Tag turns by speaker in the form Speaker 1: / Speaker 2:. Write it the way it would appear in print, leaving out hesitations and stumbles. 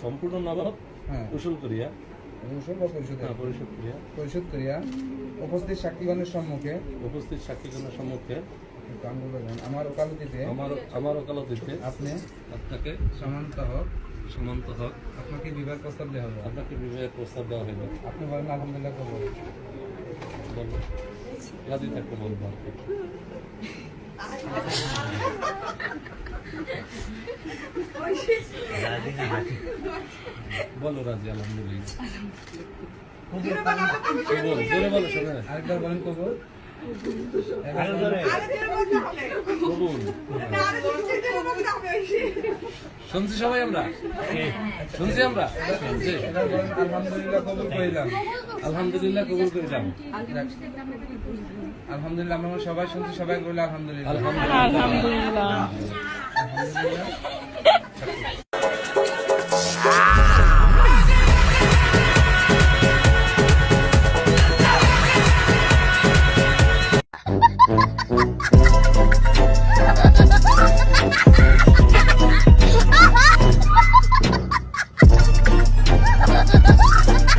Speaker 1: সম্পূর্ণ নবাব উসুল করিয়া
Speaker 2: পরিশোধ করিয়া উপস্থিত সাক্ষীগণের সম্মুখে আমার ওকালতিতে
Speaker 1: আপনাকে সমান্ত হক
Speaker 2: আপনাকে বিবাহের প্রস্তাব দেওয়া হবে।
Speaker 1: হইল।
Speaker 2: আপনি বলেন আলহামদুলিল্লাহ কবুল।
Speaker 1: বলো রাজি থাকতে বলবো আর কি। বলো রাজি আলহামদুলিল্লাহ। বলো শোনে
Speaker 2: আরেকবার বলেন কবুল।
Speaker 1: শুনছি সবাই আমরা
Speaker 2: আলহামদুলিল্লাহ কবুল করিলাম।
Speaker 1: আলহামদুলিল্লাহ কবুল করিলাম।
Speaker 2: আলহামদুলিল্লাহ আমরা সবাই শুনছি, সবাই বললে আলহামদুলিল্লাহ।
Speaker 1: আলহামদুলিল্লাহ।
Speaker 2: আলহামদুলিল্লাহ।